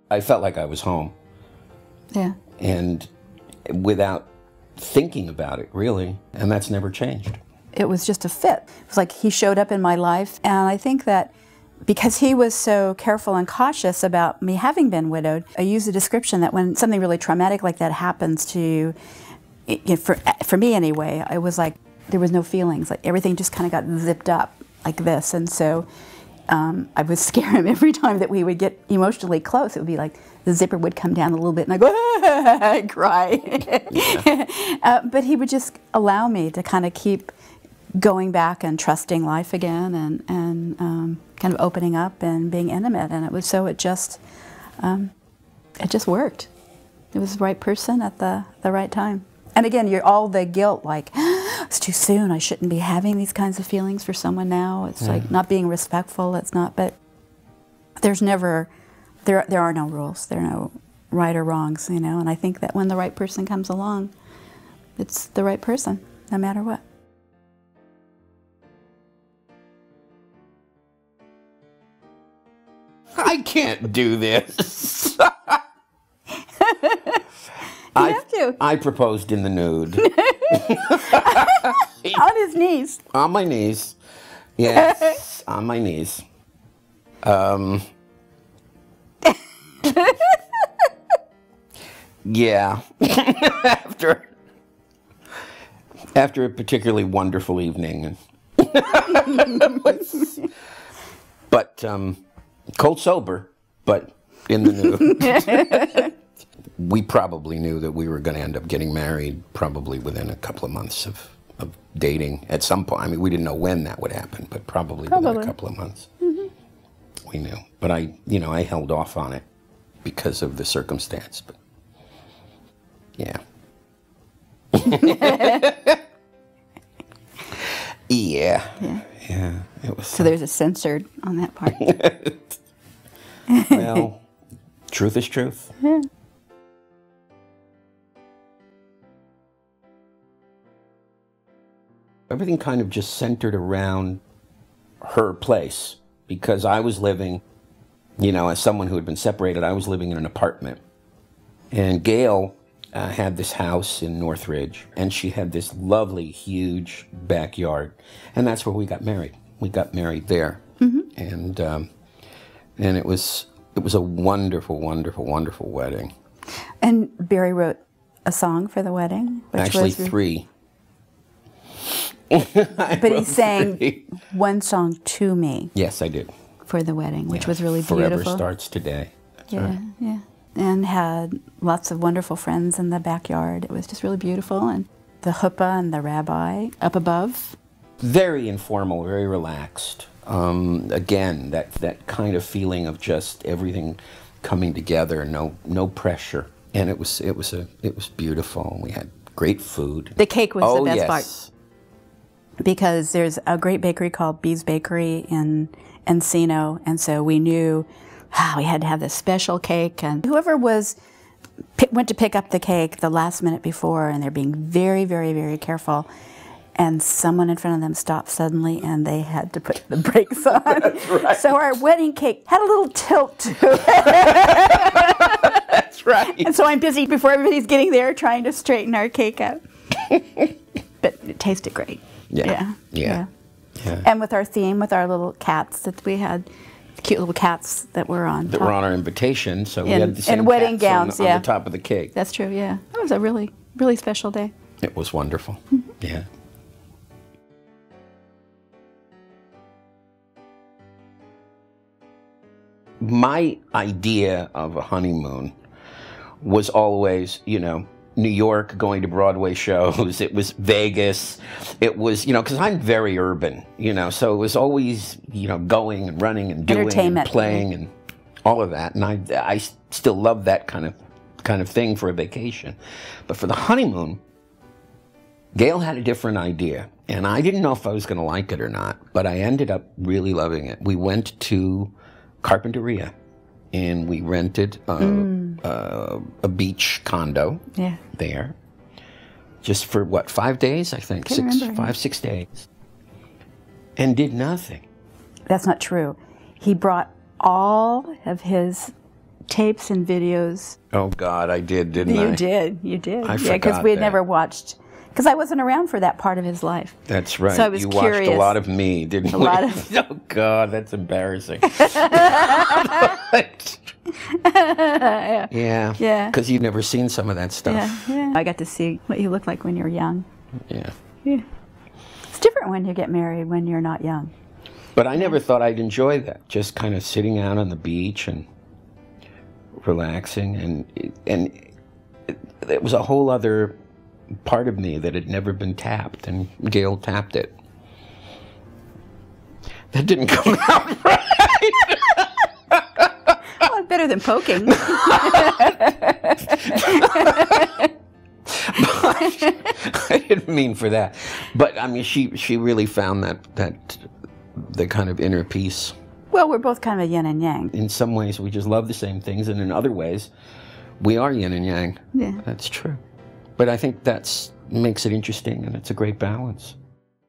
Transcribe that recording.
I felt like I was home. Yeah. And without thinking about it, really. And that's never changed. It was just a fit. It was like he showed up in my life, and I think that because he was so careful and cautious about me having been widowed, I use a description that when something really traumatic like that happens to you, for me anyway, it was like there was no feelings. Like everything just kind of got zipped up like this. And so I would scare him every time that we would get emotionally close. It would be like the zipper would come down a little bit and I'd go, I'd cry. Yeah. But he would just allow me to kind of keep going back and trusting life again and kind of opening up and being intimate. And it was so it just worked. It was the right person at the right time. And again, you're all the guilt, like, it's too soon, I shouldn't be having these kinds of feelings for someone now. It's like not being respectful, it's not, but there's never, there are no rules, there are no right or wrongs, you know, and I think that when the right person comes along, it's the right person, no matter what. I can't do this. You have to. I proposed in the nude. On his knees. On my knees. Yes, on my knees. Yeah. After a particularly wonderful evening. But cold sober, but in the nude. We probably knew that we were going to end up getting married probably within a couple of months of dating at some point. I mean, we didn't know when that would happen, but probably within a couple of months. We knew. But I held off on it because of the circumstance. But yeah. Yeah. It was. So there's a censored on that part. Well, truth is truth. Yeah. Everything kind of just centered around her place because I was living, you know, as someone who had been separated, I was living in an apartment. And Gail had this house in Northridge, and she had this lovely, huge backyard. And that's where we got married. We got married there. And it was a wonderful, wonderful, wonderful wedding. And Barry wrote a song for the wedding? Which Actually, was 3. But he sang one song to me. Yes, I did. For the wedding, which was really Forever beautiful. Starts Today. That's right. Yeah. And had lots of wonderful friends in the backyard. It was just really beautiful. And the chuppah and the rabbi up above. Very informal, very relaxed. Again, that kind of feeling of just everything coming together, no pressure. And it was beautiful. We had great food. The cake was the best part. Yes. Because there's a great bakery called Bee's Bakery in Encino, and so we knew we had to have this special cake. And whoever went to pick up the cake the last minute before, and they're being very, very, very careful, and someone in front of them stopped suddenly, and they had to put the brakes on. That's right. So our wedding cake had a little tilt to it. That's right. And so I'm busy before everybody's getting there trying to straighten our cake out. But it tasted great. Yeah. And with our theme, with our little cats that we had, cute little cats that were on that top. were on our invitation, so we had the same wedding cats gowns, on the top of the cake. That's true, yeah. It was a really, really special day. It was wonderful. Yeah. My idea of a honeymoon was always, you know, New York, going to Broadway shows. It was Vegas. It was, you know, because I'm very urban, you know, so it was always, you know, going and running and doing and playing and all of that. And I still love that kind of thing for a vacation. But for the honeymoon, Gail had a different idea. And I didn't know if I was going to like it or not, but I ended up really loving it. We went to Carpinteria, and we rented a beach condo there, just for what, 5 days, I think, 5-6 days, and did nothing. That's not true. He brought all of his tapes and videos. Oh, God, I did, didn't I? You did. I Yeah, because forgot we had that. never watched, because I wasn't around for that part of his life. That's right. So I was you curious. watched a lot of me, didn't you? lot of- Oh, God, that's embarrassing. Yeah. Yeah. Because you've never seen some of that stuff. Yeah. I got to see what you look like when you're young. Yeah. Yeah. It's different when you get married when you're not young. But I never thought I'd enjoy that. Just kind of sitting out on the beach and relaxing. And it was a whole other part of me that had never been tapped. And Gail tapped it. That didn't come out right. Well, better than poking. I didn't mean for that. But, I mean, she really found that the kind of inner peace. Well, we're both kind of a yin and yang. In some ways, we just love the same things, and in other ways, we are yin and yang. Yeah. That's true. But I think that's makes it interesting, and it's a great balance.